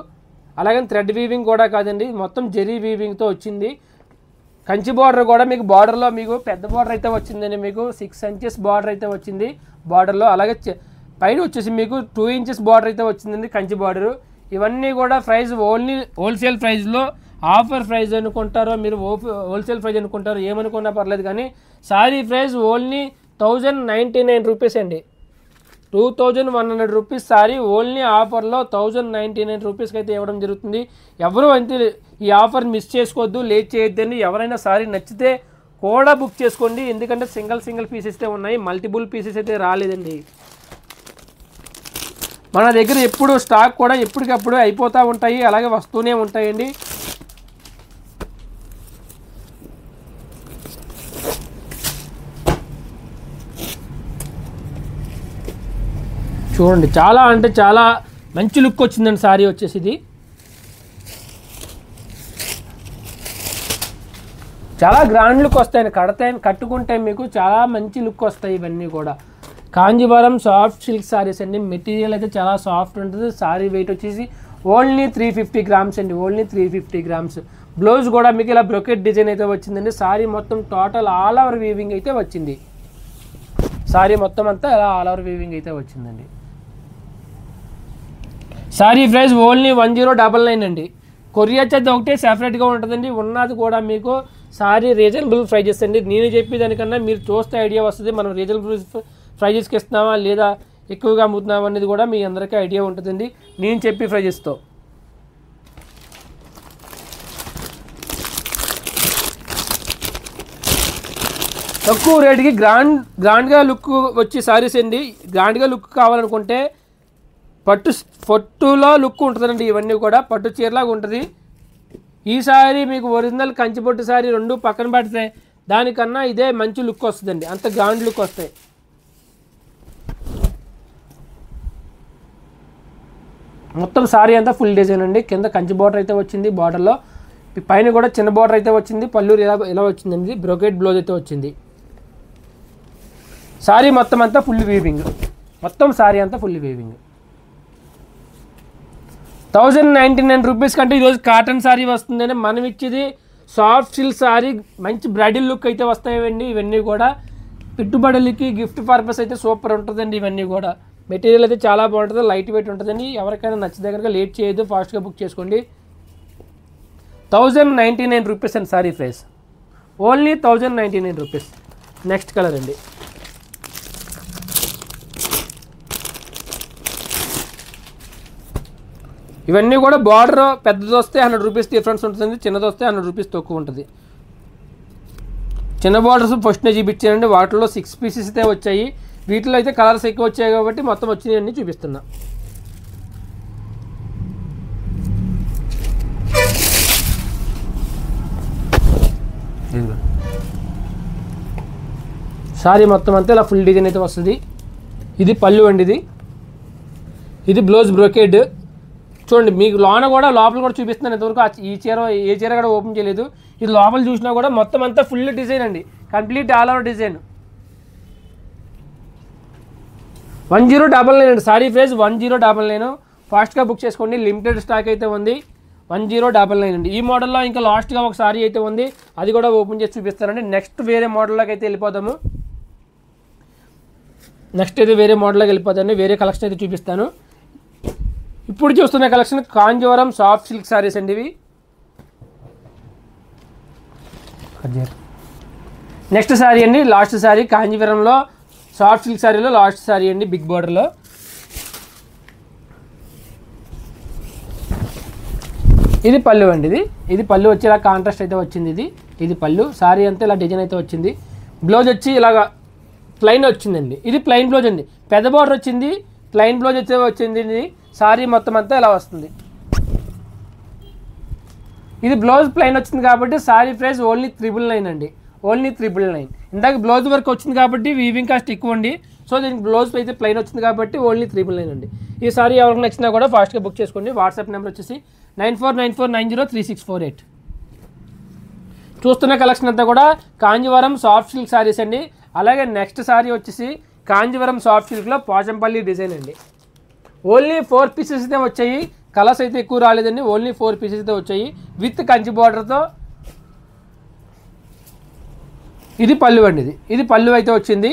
అలాగే థ్రెడ్ వీవింగ్ కూడా కాదండి, మొత్తం జెరీ వీవింగ్తో వచ్చింది. కంచి బార్డర్ కూడా మీకు బార్డర్లో మీకు పెద్ద బార్డర్ అయితే వచ్చిందండి, మీకు 6 ఇంచెస్ బార్డర్ అయితే వచ్చింది బార్డర్లో. అలాగే పైన వచ్చేసి మీకు 2 ఇంచెస్ బార్డర్ అయితే వచ్చిందండి కంచి బార్డరు. ఇవన్నీ కూడా ప్రైస్ ఓన్లీ హోల్సేల్ ప్రైస్లో, ఆఫర్ ప్రైస్ అనుకుంటారో మీరు, హోల్సేల్ ప్రైస్ అనుకుంటారో ఏమనుకున్నా పర్లేదు, కానీ సారీ ప్రైస్ ఓన్లీ 1099 రూపీస్ అండి, 2100 రూపీస్ సారీ ఓన్లీ ఆఫర్లో 1099 రూపీస్కి అయితే ఇవ్వడం జరుగుతుంది. ఎవరు అంతే ఈ ఆఫర్ మిస్ చేసుకోవద్దు, లేట్ చేయొద్దండి. ఎవరైనా సారీ నచ్చితే కూడా బుక్ చేసుకోండి, ఎందుకంటే సింగిల్ పీసెస్ అయితే ఉన్నాయి, మల్టిపుల్ పీసెస్ అయితే రాలేదండి. మన దగ్గర ఎప్పుడు స్టాక్ కూడా ఎప్పటికప్పుడు అయిపోతూ ఉంటాయి, అలాగే వస్తూనే ఉంటాయండి. చూడండి చాలా అంటే చాలా మంచి లుక్ వచ్చిందండి సారీ వచ్చేసి. ఇది చాలా గ్రాండ్ లుక్ వస్తాయి, కట్టుకుంటే మీకు చాలా మంచి లుక్ వస్తాయి. ఇవన్నీ కూడా కాంజీవరం సాఫ్ట్ సిల్క్ సారీస్ అండి, మెటీరియల్ అయితే చాలా సాఫ్ట్ ఉంటుంది. సారీ వెయిట్ వచ్చేసి ఓన్లీ 350 గ్రామ్స్ అండి, ఓన్లీ 350 గ్రామ్స్. బ్లౌజ్ కూడా మీకు ఇలా బ్రొకెట్ డిజైన్ అయితే వచ్చిందండి. సారీ మొత్తం టోటల్ ఆల్ ఓవర్ వీవింగ్ అయితే వచ్చింది, సారీ మొత్తం అంతా ఇలా ఆల్ ఓవర్ వీవింగ్ అయితే వచ్చిందండి. సారీ ప్రైస్ ఓన్లీ 1099 అండి. కొరియర్ ఛార్జ్ ఒకటే సెపరేట్గా ఉంటుందండి, ఉన్నది కూడా మీకు సారీ రీజనబుల్ ప్రైజెస్ అండి. నేను చెప్పేదానికన్నా మీరు చూస్తే ఐడియా వస్తుంది, మనం రీజనబుల్ ప్రైజెస్కి ఇస్తున్నామా లేదా ఎక్కువగా అమ్ముతున్నామా అనేది కూడా మీ అందరికీ ఐడియా ఉంటుందండి నేను చెప్పే ప్రైజెస్తో. తక్కువ రేటుకి గ్రాండ్గా లుక్ వచ్చే సారీస్ అండి. గ్రాండ్గా లుక్ కావాలనుకుంటే పట్టులో లుక్ ఉంటుందండి, ఇవన్నీ కూడా పట్టు చీరలాగా ఉంటుంది. ఈ సారీ మీకు ఒరిజినల్ కంచిపట్టు సారీ రెండు పక్కన పడితే దానికన్నా ఇదే మంచి లుక్ వస్తుందండి, అంత గ్రాండ్ లుక్ వస్తాయి. మొత్తం సారీ అంతా ఫుల్ డిజైన్ అండి, కింద కంచి బార్డర్ అయితే వచ్చింది, బార్డర్లో పైన కూడా చిన్న బార్డర్ అయితే వచ్చింది, పళ్ళు ఇలా వచ్చిందండి, బ్రోకెట్ బ్లౌజ్ అయితే వచ్చింది. సారీ మొత్తం అంతా ఫుల్ వీవింగ్, మొత్తం సారీ అంతా ఫుల్ వీవింగ్. 1099 రూపీస్ కంటే ఈరోజు కాటన్ సారీ వస్తుందని మనం ఇచ్చేది సాఫ్ట్ సిల్క్ సారీ, మంచి బ్రైడల్ లుక్ అయితే వస్తాయండి. ఇవన్నీ కూడా పెట్టుబడులకి గిఫ్ట్ పర్పస్ అయితే సూపర్ ఉంటుందండి. ఇవన్నీ కూడా మెటీరియల్ అయితే చాలా బాగుంటుంది, లైట్ వెయిట్ ఉంటుందండి. ఎవరికైనా నచ్చిన దగ్గర లేట్ చేయొద్దు, ఫాస్ట్గా బుక్ చేసుకోండి. 1099 రూపీస్ అండి sorry price, only 1099 rupees. Next colour అండి, ఇవన్నీ కూడా బార్డర్ పెద్దది వస్తే 100 రూపీస్ డిఫరెన్స్ ఉంటుంది, చిన్నది వస్తే 100 రూపీస్ తక్కువ ఉంటుంది. చిన్న బార్డర్స్ ఫస్ట్నే చూపించానండి, వాటిలో 6 పీసెస్ అయితే వచ్చాయి. వీటిలో అయితే కలర్స్ ఎక్కువ వచ్చాయి కాబట్టి మొత్తం వచ్చినాయన్నీ చూపిస్తున్నా. సారీ మొత్తం అంతా ఇలా ఫుల్ డిజైన్ అయితే వస్తుంది. ఇది పళ్ళు అండి, ఇది బ్లౌజ్ బ్రోకేడ్. చూడండి మీకు లోపల కూడా చూపిస్తున్నాను. ఇంతవరకు ఏ చీర కూడా ఓపెన్ చేయలేదు. ఇది లోపల చూసినా కూడా మొత్తం అంతా ఫుల్ డిజైన్ అండి, కంప్లీట్ ఆల్ ఓవర్ డిజైన్. 1099 అండి సారీ ప్రైస్, 1099. ఫాస్ట్గా బుక్ చేసుకోండి, లిమిటెడ్ స్టాక్ అయితే ఉంది. 1099 అండి. ఈ మోడల్లో ఇంకా లాస్ట్గా ఒక సారీ అయితే ఉంది, అది కూడా ఓపెన్ చేసి చూపిస్తానండి. నెక్స్ట్ వేరే మోడల్లోకి అయితే వెళ్ళిపోతాము. వేరే కలెక్షన్ అయితే చూపిస్తాను. ఇప్పుడు చూస్తున్న collection Kanjeevaram soft silk saris అండి ఇవి. నెక్స్ట్ సారీ అండి, లాస్ట్ సారీ కాంజీవరంలో సాఫ్ట్ సిల్క్ సారీలో లాస్ట్ సారీ అండి, బిగ్ బార్డర్లో. ఇది పళ్ళు అండి, ఇది పళ్ళు వచ్చి ఇలా కాంట్రాస్ట్ అయితే వచ్చింది. ఇది పళ్ళు, సారీ అంతా ఇలా డిజైన్ అయితే వచ్చింది. బ్లౌజ్ వచ్చి ఇలాగా ప్లెయిన్ వచ్చిందండి, ఇది ప్లెయిన్ బ్లౌజ్ అండి. పెద్ద బార్డర్ వచ్చింది, ప్లెయిన్ బ్లౌజ్ అయితే వచ్చింది. సారీ మొత్తం అంతా ఇలా వస్తుంది. ఇది బ్లౌజ్ ప్లెయిన్ వచ్చింది కాబట్టి సారీ ప్రైస్ ఓన్లీ 999 అండి, ఓన్లీ 999. ఇందాక బ్లౌజ్ వర్క్ వచ్చింది కాబట్టి వీవింగ్ కాస్ట్ ఎక్కువ అండి. సో దీనికి బ్లౌజ్ అయితే ప్లెయిన్ వచ్చింది కాబట్టి ఓన్లీ 999 అండి. ఈ సారీ ఎవరికి నచ్చినా కూడా ఫాస్ట్గా బుక్ చేసుకోండి. వాట్సాప్ నెంబర్ వచ్చేసి 9494903648. చూస్తున్న కలెక్షన్ అంతా కూడా కాంజీవరం సాఫ్ట్ సిల్క్ సారీస్ అండి. అలాగే నెక్స్ట్ సారీ వచ్చేసి కాంజీవరం సాఫ్ట్ సిల్క్లో పోచంపల్లి డిజైన్ అండి. ఓన్లీ 4 పీసెస్ అయితే వచ్చాయి, కలర్స్ అయితే ఎక్కువ రాలేదండి. ఓన్లీ 4 పీసెస్ అయితే వచ్చాయి విత్ కంచి బార్డర్తో. ఇది పళ్ళు అండి, ఇది పళ్ళు అయితే వచ్చింది.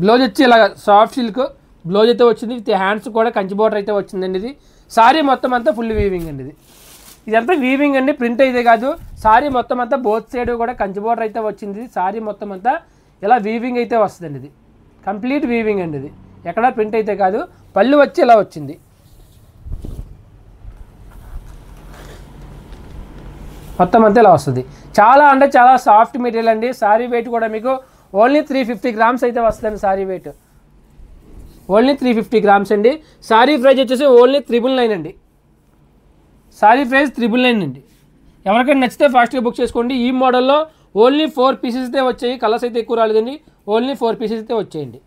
బ్లౌజ్ వచ్చి ఇలా సాఫ్ట్ సిల్క్ బ్లౌజ్ అయితే వచ్చింది, విత్ హ్యాండ్స్ కూడా కంచి బార్డర్ అయితే వచ్చిందండి. ఇది సారీ మొత్తం అంతా ఫుల్ వీవింగ్ అండి. ఇదంతా వీవింగ్ అండి, ప్రింట్ అయితే కాదు. సారీ మొత్తం అంతా బోత్ సైడ్ కూడా కంచి బార్డర్ అయితే వచ్చింది. సారీ మొత్తం అంతా ఇలా వీవింగ్ అయితే వస్తుందండి. ఇది కంప్లీట్ వీవింగ్ అండి, ఇది ఎక్కడా ప్రింట్ అయితే కాదు. పళ్ళు వచ్చి ఇలా వచ్చింది. మొత్తం అంతా ఇలా వస్తుంది. చాలా అంటే చాలా సాఫ్ట్ మెటీరియల్ అండి. సారీ వెయిట్ కూడా మీకు ఓన్లీ 350 గ్రామ్స్ అయితే వస్తుందండి. సారీ వెయిట్ ఓన్లీ 350 గ్రామ్స్ అండి. సారీ ప్రైస్ వచ్చేసి ఓన్లీ 999 అండి. సారీ ప్రైస్ 999 అండి. ఎవరికైనా నచ్చితే ఫాస్ట్గా బుక్ చేసుకోండి. ఈ మోడల్లో ఓన్లీ 4 పీసెస్ అయితే వచ్చాయి, కలర్స్ అయితే ఎక్కువ రాలేదండి. ఓన్లీ 4 పీసెస్ అయితే వచ్చాయండి.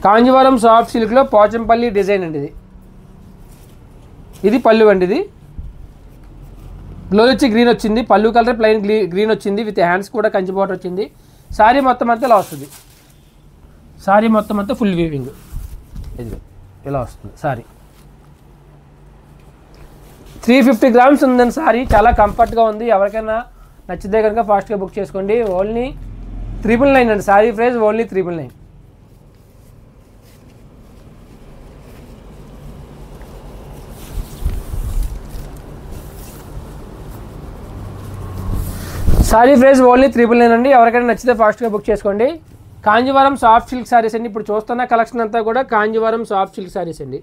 కాంజీవరం సాఫ్ట్ సిల్క్లో పోచంపల్లి డిజైన్ అండి. ఇది పళ్ళు అండి, ఇది బ్లౌజ్ వచ్చి గ్రీన్ వచ్చింది, పళ్ళు కలర్ ప్లెయిన్ గ్రీన్ వచ్చింది, విత్ హ్యాండ్స్ కూడా కంచి బార్డర్ వచ్చింది. సారీ మొత్తం అంతా ఇలా వస్తుంది. సారీ మొత్తం అంతా ఫుల్ వీవింగ్ ఇది ఇలా వస్తుంది. సారీ 350 గ్రామ్స్ ఉందండి. సారీ చాలా కంఫర్ట్గా ఉంది. ఎవరికైనా నచ్చితే కనుక ఫాస్ట్గా బుక్ చేసుకోండి. ఓన్లీ 999 అండి. Sorry price only 999. Sorry price only 999 అండి. ఎవరికైనా నచ్చితే ఫాస్ట్గా బుక్ చేసుకోండి. కాంజీవరం సాఫ్ట్ సిల్క్ సారీస్ అండి. ఇప్పుడు చూస్తున్న కలెక్షన్ అంతా కూడా కాంజీవరం సాఫ్ట్ సిల్క్ సారీస్ అండి.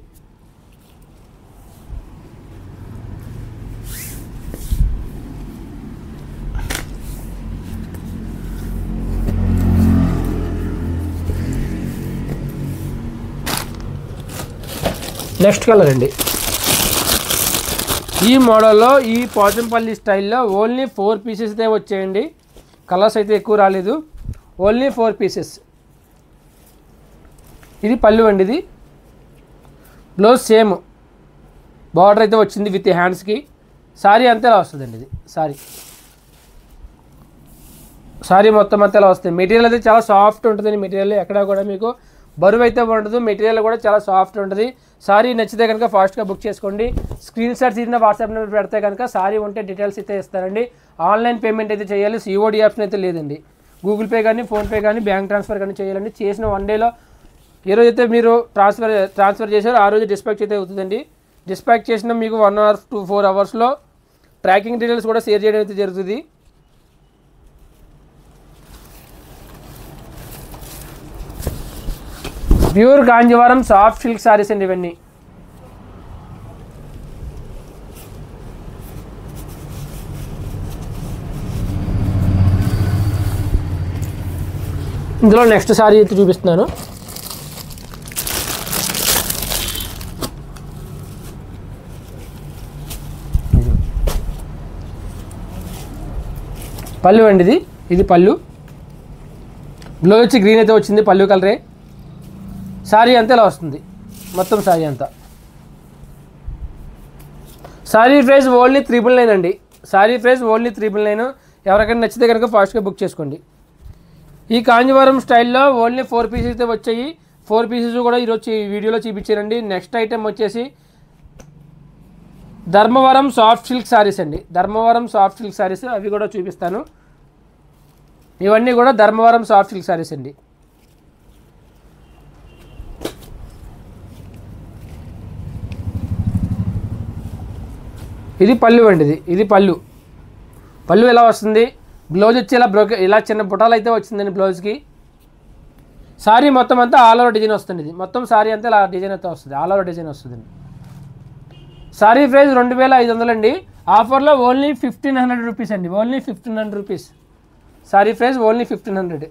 నెక్స్ట్ కలర్ అండి. ఈ మోడల్లో ఈ పోచంపల్లి స్టైల్లో ఓన్లీ 4 పీసెస్ అయితే వచ్చాయండి. కలర్స్ అయితే ఎక్కువ రాలేదు, ఓన్లీ 4 పీసెస్. ఇది పళ్ళు అండి, ఇది బ్లౌజ్ సేమ్ బార్డర్ అయితే వచ్చింది విత్ హ్యాండ్స్కి. సారీ అంతా ఇలా వస్తుందండి. ఇది సారీ మొత్తం అంతా ఇలా వస్తుంది. మెటీరియల్ అయితే చాలా సాఫ్ట్ ఉంటుందండి. మెటీరియల్ ఎక్కడ కూడా మీకు బరువు అయితే ఉండదు. మెటీరియల్ కూడా చాలా సాఫ్ట్ ఉంటుంది. సారీ నచ్చితే కనుక ఫాస్ట్గా బుక్ చేసుకోండి. స్క్రీన్ షాట్ తీసిన వాట్సాప్ నెంబర్ పెడితే కనుక సారీ ఉంటే డీటెయిల్స్ అయితే ఇస్తారండి. ఆన్లైన్ పేమెంట్ అయితే చేయాలి, COD ఆప్షన్ అయితే లేదండి. గూగుల్ పే కానీ ఫోన్పే కానీ బ్యాంక్ ట్రాన్స్ఫర్ కానీ చేయాలండి. చేసిన 1 డేలో ఏ రోజైతే మీరు ట్రాన్స్ఫర్ చేశారో ఆ రోజు డిస్పాచ్ అయితే అవుతుందండి. డిస్పాచ్ చేసిన మీకు 1 hour to 4 hours tracking details కూడా షేర్ చేయడం అయితే జరుగుతుంది. Pure Kanjeevaram soft silk saris అండి ఇవన్నీ. ఇందులో నెక్స్ట్ సారీ అయితే చూపిస్తున్నాను. పళ్ళు అండి ఇది పళ్ళు. బ్లౌజ్ వచ్చి గ్రీన్ అయితే వచ్చింది, పళ్ళు కలరే. సారీ అంతా ఇలా వస్తుంది, మొత్తం సారీ అంతా. సారీ ప్రైస్ ఓన్లీ 999 అండి. Sorry price only 999. ఎవరికైనా నచ్చితే కనుక ఫాస్ట్గా బుక్ చేసుకోండి. ఈ కాంజీవరం స్టైల్లో ఓన్లీ 4 pieces అయితే వచ్చాయి. 4 pieces కూడా ఈరోజు వీడియోలో చూపించారండి. నెక్స్ట్ ఐటెం వచ్చేసి ధర్మవరం సాఫ్ట్ సిల్క్ సారీస్ అండి. ధర్మవరం సాఫ్ట్ సిల్క్ సారీస్ అవి కూడా చూపిస్తాను. ఇవన్నీ కూడా ధర్మవరం సాఫ్ట్ సిల్క్ సారీస్ అండి. ఇది పళ్ళు అండి. ఇది పళ్ళు ఎలా వస్తుంది. బ్లౌజ్ వచ్చి ఇలా చిన్న బుటాలు అయితే వచ్చిందండి బ్లౌజ్కి. సారీ మొత్తం అంతా ఆల్ ఓవర్ డిజైన్ వస్తుంది. ఇది మొత్తం సారీ అంతా ఇలా డిజైన్ అయితే వస్తుంది, ఆల్ ఓవర్ డిజైన్ వస్తుందండి. సారీ ప్రైస్ 2500 అండి. ఆఫర్లో ఓన్లీ 1500 రూపీస్ అండి. Only 1500 rupees. Sari price only 1500.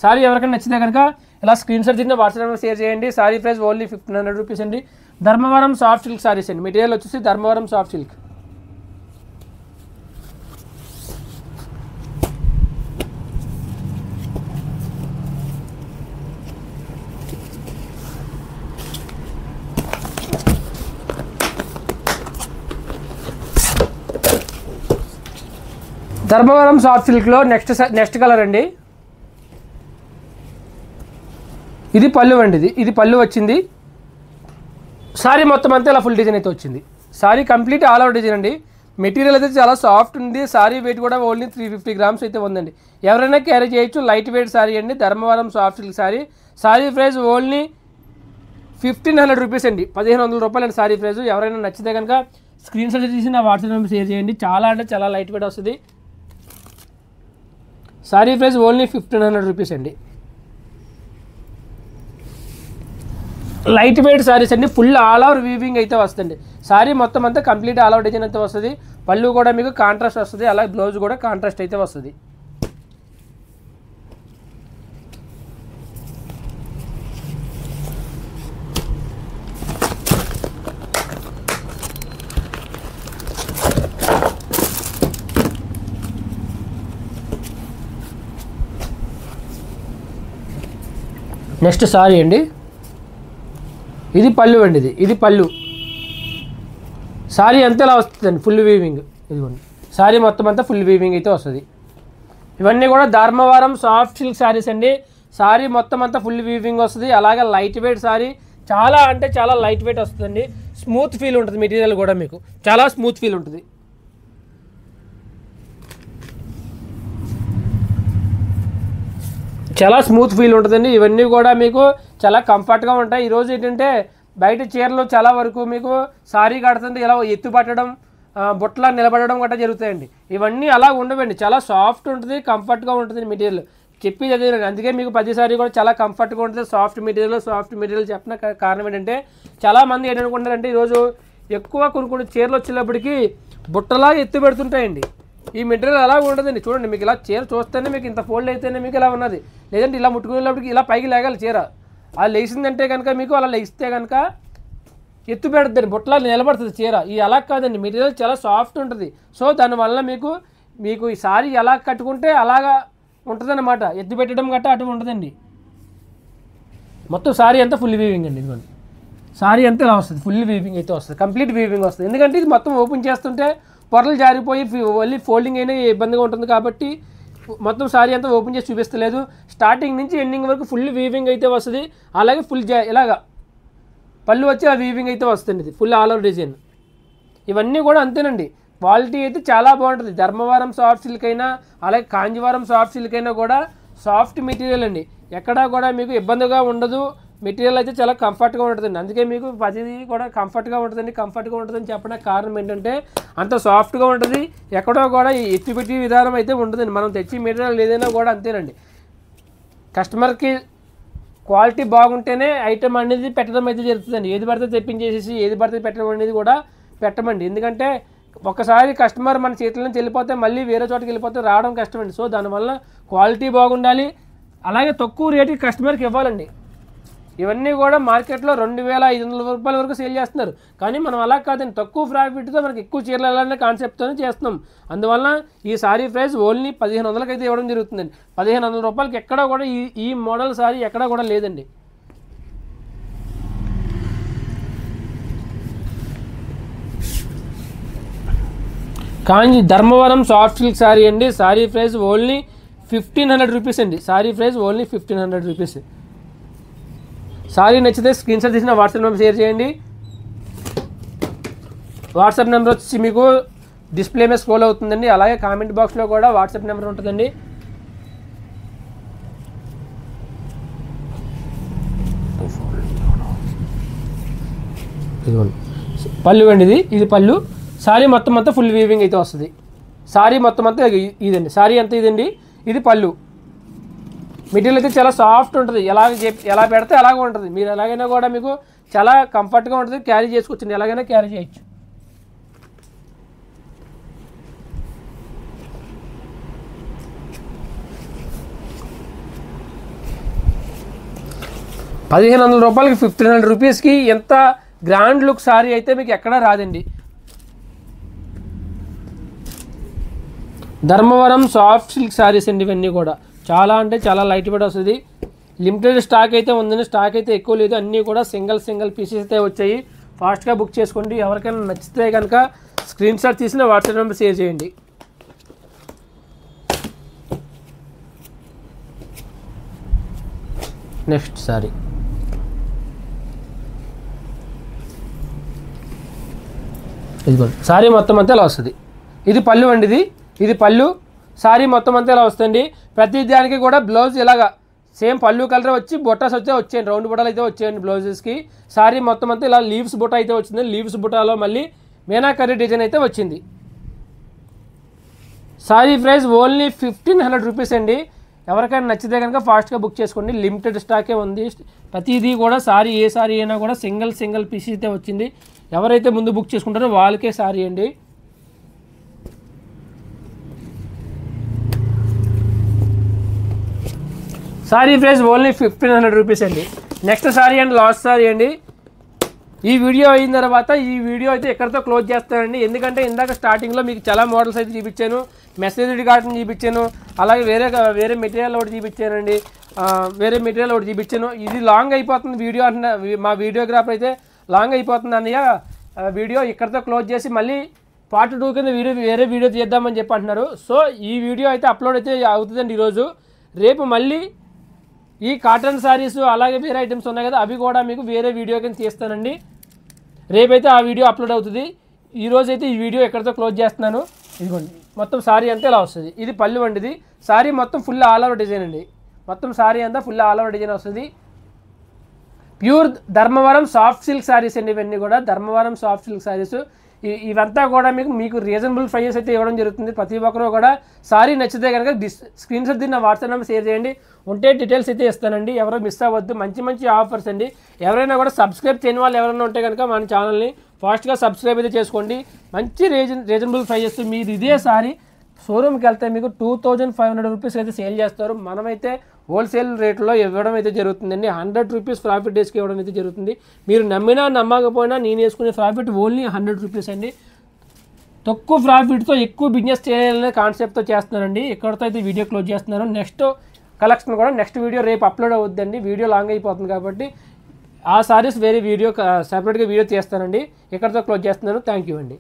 Sari ఎవరికైనా నచ్చితే కనుక ఇలా స్క్రీన్ షాట్ తీసిన వాట్సాప్ షేర్ చేయండి. సారీ ప్రైస్ ఓన్లీ 1500 రూపీస్ అండి. ధర్మవరం సాఫ్ట్ సిల్క్ సారీస్ అండి. మెటీరియల్ వచ్చేసి Dharmavaram soft silk. Dharmavaram soft సిల్క్లో నెక్స్ట్ కలర్ అండి. ఇది పళ్ళు అండి. ఇది పళ్ళు వచ్చింది. సారీ మొత్తం అంతా ఇలా ఫుల్ డిజైన్ అయితే వచ్చింది. Sorry complete all over design అండి. మెటీరియల్ అయితే చాలా సాఫ్ట్ ఉంది. సారీ వెయిట్ కూడా ఓన్లీ 350 grams అయితే ఉందండి. ఎవరైనా క్యారీ చేయొచ్చు. లైట్ వెయిట్ సారీ అండి. Dharmavaram soft silk sari. Sorry price only 1500 rupees అండి. 1500 రూపాయలు అండి సారీ ప్రైస్. ఎవరైనా నచ్చితే కనుక స్క్రీన్ షాట్ తీసి నా వాట్సాప్ నెంబర్ షేర్ చేయండి. చాలా అంటే చాలా లైట్ వెయిట్ వస్తుంది. సారీ ప్రైస్ ఓన్లీ 1500 రూపీస్ అండి. లైట్ వెయిట్ సారీస్ అండి. ఫుల్ ఆల్ ఓవర్ వీవింగ్ అయితే వస్తుంది. సారీ మొత్తం అంతా కంప్లీట్ ఆల్ ఓవర్ డిజైన్ అయితే వస్తుంది. పళ్ళు కూడా మీకు కాంట్రాస్ట్ వస్తుంది. అలాగే బ్లౌజ్ కూడా కాంట్రాస్ట్ అయితే వస్తుంది. నెక్స్ట్ సారీ అండి. ఇది పళ్ళు అండి. ఇది పళ్ళు. సారీ అంతా ఇలా వస్తుందండి, ఫుల్ వీవింగ్. ఇదిగోండి సారీ మొత్తం అంతా ఫుల్ వీవింగ్ అయితే వస్తుంది. ఇవన్నీ కూడా ధర్మవరం సాఫ్ట్ సిల్క్ సారీస్ అండి. సారీ మొత్తం అంతా ఫుల్ వీవింగ్ వస్తుంది. అలాగే లైట్ వెయిట్ సారీ, చాలా అంటే చాలా లైట్ వెయిట్ వస్తుందండి. స్మూత్ ఫీల్ ఉంటుంది. మెటీరియల్ కూడా మీకు చాలా స్మూత్ ఫీల్ ఉంటుంది. చాలా స్మూత్ ఫీల్ ఉంటుందండి. ఇవన్నీ కూడా మీకు చాలా కంఫర్ట్గా ఉంటాయి. ఈరోజు ఏంటంటే బయట చీరలు చాలా వరకు మీకు సారీ కడుతుంది ఇలా ఎత్తు పట్టడం, బుట్టలా నిలబడడం గట్రా జరుగుతాయండి. ఇవన్నీ అలా ఉండవండి. చాలా సాఫ్ట్ ఉంటుంది, కంఫర్ట్గా ఉంటుంది మెటీరియల్. చెప్పి అదే, అందుకే మీకు ప్రతి సారీ కూడా చాలా కంఫర్ట్గా ఉంటుంది. సాఫ్ట్ మెటీరియల్ చెప్పిన కారణం ఏంటంటే చాలామంది ఏంటనుకుంటారంటే ఈరోజు ఎక్కువ కొన్ని చీరలు వచ్చేటప్పటికి బుట్టలా ఎత్తు పెడుతుంటాయండి. ఈ మెటీరియల్ అలా ఉండదండి. చూడండి, మీకు ఇలా చీర చూస్తేనే మీకు ఇంత ఫోల్డ్ అయితేనే మీకు ఇలా ఉన్నది. లేదంటే ఇలా ముట్టుకునేటప్పటికి ఇలా పైకి లేగాలి చీర. అలా లేచిందంటే కనుక మీకు అలా లేస్తే కనుక ఎత్తు పెడుతుంది, బుట్టలా నిలబడుతుంది చీర. ఈ అలా కాదండి, మెటీరియల్ చాలా సాఫ్ట్ ఉంటుంది. సో దానివల్ల మీకు ఈ సారీ ఎలా కట్టుకుంటే అలాగా ఉంటుంది అన్నమాట. ఎత్తు పెట్టడం గట్టా అటు ఉంటుందండి. మొత్తం సారీ అంతా ఫుల్ వీవింగ్ అండి. ఇదిగోండి సారీ అంతా ఇలా వస్తుంది, ఫుల్ వీవింగ్ అయితే వస్తుంది, కంప్లీట్ వీవింగ్ వస్తుంది. ఎందుకంటే ఇది మొత్తం ఓపెన్ చేస్తుంటే పొరలు జారిపోయి మళ్ళీ ఫోల్డింగ్ అయినా ఇబ్బందిగా ఉంటుంది కాబట్టి మొత్తం సారీ అంతా ఓపెన్ చేసి చూపిస్తలేదు. స్టార్టింగ్ నుంచి ఎండింగ్ వరకు ఫుల్ వీవింగ్ అయితే వస్తుంది. అలాగే ఫుల్ ఇలాగా పళ్ళు వచ్చి ఆ వీవింగ్ అయితే వస్తుంది, ఇది ఫుల్ ఆల్ ఓవర్ డిజైన్. ఇవన్నీ కూడా అంతేనండి. క్వాలిటీ అయితే చాలా బాగుంటుంది. ధర్మవరం సాఫ్ట్ సిల్క్ అయినా అలాగే కాంజీవరం సాఫ్ట్ సిల్క్ అయినా కూడా సాఫ్ట్ మెటీరియల్ అండి, ఎక్కడా కూడా మీకు ఇబ్బందిగా ఉండదు. మెటీరియల్ అయితే చాలా కంఫర్ట్గా ఉంటుందండి. అందుకే మీకు ప్రతిదీ కూడా కంఫర్ట్గా ఉంటుందని చెప్పడానికి కారణం ఏంటంటే అంత సాఫ్ట్గా ఉంటుంది, ఎక్కడో కూడా ఎత్తిపెట్టి విధానం అయితే ఉంటుందండి. మనం తెచ్చి మెటీరియల్ ఏదైనా కూడా అంతేనండి. కస్టమర్కి క్వాలిటీ బాగుంటేనే ఐటమ్ అనేది పెట్టడం అయితే జరుగుతుందండి. ఏది పడితే తెప్పించేసేసి ఏది పడితే పెట్టడం అనేది కూడా పెట్టమండి. ఎందుకంటే ఒకసారి కస్టమర్ మన చేతుల నుంచి వెళ్ళిపోతే మళ్ళీ వేరే చోటకి వెళ్ళిపోతే రావడం కష్టమండి. సో దానివల్ల క్వాలిటీ బాగుండాలి, అలాగే తక్కువ రేటుకి కస్టమర్కి ఇవ్వాలండి. ఇవన్నీ కూడా మార్కెట్లో 2500 రూపాయల వరకు సేల్ చేస్తున్నారు, కానీ మనం అలా కాదండి, తక్కువ ప్రాఫిట్తో మనకి ఎక్కువ చీరలు వెళ్ళాలనే కాన్సెప్ట్తోనే చేస్తున్నాం. అందువల్ల ఈ సారీ ప్రైస్ ఓన్లీ 1500కి అయితే ఇవ్వడం జరుగుతుందండి. 1500 రూపాయలకి ఎక్కడా కూడా ఈ మోడల్ సారీ ఎక్కడా కూడా లేదండి. ధర్మవరం సాఫ్ట్ సిల్క్ సారీ అండి. సారీ ప్రైస్ ఓన్లీ 1500 రూపీస్ అండి. Sorry price only 1500 rupees. Sorry నచ్చితే స్క్రీన్ షాట్ తీసిన వాట్సాప్ నెంబర్ షేర్ చేయండి. వాట్సాప్ నెంబర్ వచ్చి మీకు డిస్ప్లే మీద స్క్రోల్ అవుతుందండి. అలాగే కామెంట్ బాక్స్లో కూడా వాట్సాప్ నెంబర్ ఉంటుందండి. పళ్ళు అండి, ఇది పళ్ళు. సారీ మొత్తం అంతా ఫుల్ వీవింగ్ అయితే వస్తుంది. సారీ మొత్తం అంతా ఇదండి, సారీ అంతా ఇదండి. ఇది పళ్ళు. మెటీరియల్ అయితే చాలా సాఫ్ట్ ఉంటుంది, ఎలా పెడితే అలాగే ఉంటుంది. మీరు ఎలాగైనా కూడా మీకు చాలా కంఫర్ట్గా ఉంటుంది, క్యారీ చేసుకోవచ్చు, ఎలాగైనా క్యారీ చేయొచ్చు. రూపాయలకి 1500 రూపీస్కి ఎంత గ్రాండ్ లుక్ సారీ అయితే మీకు ఎక్కడా రాదండి. ధర్మవరం సాఫ్ట్ సిల్క్ సారీస్ అండి. ఇవన్నీ కూడా చాలా అంటే చాలా లైట్ వెయిట్ వస్తుంది. లిమిటెడ్ స్టాక్ అయితే ఉందండి, స్టాక్ అయితే ఎక్కువ లేదు. అన్నీ కూడా సింగిల్ పీసెస్ అయితే వచ్చాయి. ఫాస్ట్గా బుక్ చేసుకోండి. ఎవరికైనా నచ్చితే కనుక స్క్రీన్ షాట్ తీసిన వాట్సాప్ నెంబర్ షేర్ చేయండి. నెక్స్ట్ సారీ ఇదిగోండి. సారీ మొత్తం అంతా ఇలా వస్తుంది. ఇది పళ్ళు అండి, ఇది పళ్ళు. సారీ మొత్తం అంతా ఇలా వస్తుంది. ప్రతి దానికి కూడా బ్లౌజ్ ఇలాగా సేమ్ పళ్ళు కలర్ వచ్చి బొటాస్ వచ్చాయండి, రౌండ్ బుటాలు అయితే వచ్చాయండి బ్లౌజెస్కి. సారీ మొత్తం అంతా ఇలా లీవ్స్ బుట్ట అయితే వచ్చింది. లీవ్స్ బుటాలో మళ్ళీ మీనాకర్రీ డిజైన్ అయితే వచ్చింది. సారీ ప్రైస్ ఓన్లీ 1500 రూపీస్ అండి. ఎవరికైనా నచ్చితే కనుక ఫాస్ట్గా బుక్ చేసుకోండి. లిమిటెడ్ స్టాకే ఉంది. ప్రతిదీ కూడా సారీ ఏ సారీ అయినా కూడా సింగిల్ పీస్ అయితే వచ్చింది. ఎవరైతే ముందు బుక్ చేసుకుంటారో వాళ్ళకే సారీ అండి. సారీ ప్రైస్ ఓన్లీ 1500 రూపీస్ అండి. Next sorry and last sari అండి. ఈ వీడియో అయిన తర్వాత ఈ వీడియో అయితే ఎక్కడితో క్లోజ్ చేస్తానండి. ఎందుకంటే ఇందాక స్టార్టింగ్లో మీకు చాలా మోడల్స్ అయితే చూపించాను, మెసేజ్ కాటన్ చూపించాను, అలాగే వేరే మెటీరియల్ ఒకటి చూపించానండి, ఇది లాంగ్ అయిపోతుంది వీడియో అంటున్నా. మా వీడియోగ్రాఫర్ అయితే లాంగ్ అయిపోతుంది అన్నయ్య, వీడియో ఇక్కడితో క్లోజ్ చేసి మళ్ళీ పార్ట్ 2 కింద వేరే వీడియో చేద్దామని చెప్పి అంటున్నారు. సో ఈ వీడియో అయితే అప్లోడ్ అయితే అవుతుందండి ఈరోజు. రేపు మళ్ళీ ఈ కాటన్ సారీస్ అలాగే వేరే ఐటమ్స్ ఉన్నాయి కదా, అవి కూడా మీకు వేరే వీడియో కింద తీస్తానండి. రేపైతే ఆ వీడియో అప్లోడ్ అవుతుంది. ఈరోజైతే ఈ వీడియో ఎక్కడితో క్లోజ్ చేస్తున్నాను. ఇదిగోండి, మొత్తం సారీ అంతా ఇలా వస్తుంది. ఇది పళ్ళు అండి. సారీ మొత్తం ఫుల్ ఆల్ ఓవర్ డిజైన్ అండి. మొత్తం సారీ అంతా ఫుల్ ఆల్ ఓవర్ డిజైన్ వస్తుంది. Pure Dharmavaram soft silk saris అండి. ఇవన్నీ కూడా ధర్మవరం సాఫ్ట్ సిల్క్ సారీస్. ఇవంతా కూడా మీకు రీజనబుల్ ప్రైజెస్ అయితే ఇవ్వడం జరుగుతుంది. ప్రతి ఒక్కరు కూడా సారీ నచ్చితే కనుక స్క్రీన్ షాట్ దీన్ని నా వాట్సాప్ నెంబర్ షేర్ చేయండి. ఉంటే డీటెయిల్స్ అయితే ఇస్తానండి. ఎవరో మిస్ అవ్వద్దు. మంచి ఆఫర్స్ అండి. ఎవరైనా కూడా సబ్స్క్రైబ్ చేయని వాళ్ళు ఎవరైనా ఉంటే కనుక మన ఛానల్ని ఫాస్ట్గా సబ్స్క్రైబ్ అయితే చేసుకోండి. మంచి రీజనబుల్ ప్రైజెస్. మీరు ఇదే సారీ షోరూమ్కి వెళ్తే మీకు 2500 రూపీస్ అయితే సేల్ చేస్తారు. మనమైతే హోల్సేల్ రేట్లో ఇవ్వడం అయితే జరుగుతుందండి. 100 రూపీస్ ప్రాఫిట్ డేస్కి ఇవ్వడం అయితే జరుగుతుంది. మీరు నమ్మినా నమ్మకపోయినా నేను వేసుకునే ప్రాఫిట్ ఓన్లీ 100 రూపీస్ అండి. తక్కువ ప్రాఫిట్తో ఎక్కువ బిజినెస్ చేయాలనే కాన్సెప్ట్తో చేస్తున్నానండి. ఇక్కడితో అయితే వీడియో క్లోజ్ చేస్తున్నాను. నెక్స్ట్ కలెక్షన్ కూడా నెక్స్ట్ వీడియో రేపు అప్లోడ్ అవుద్దండి. వీడియో లాంగ్ అయిపోతుంది కాబట్టి ఆ సారీస్ వేరే వీడియో సపరేట్గా వీడియో చేస్తానండి. ఇక్కడితో క్లోజ్ చేస్తున్నాను. థ్యాంక్ యూ అండి.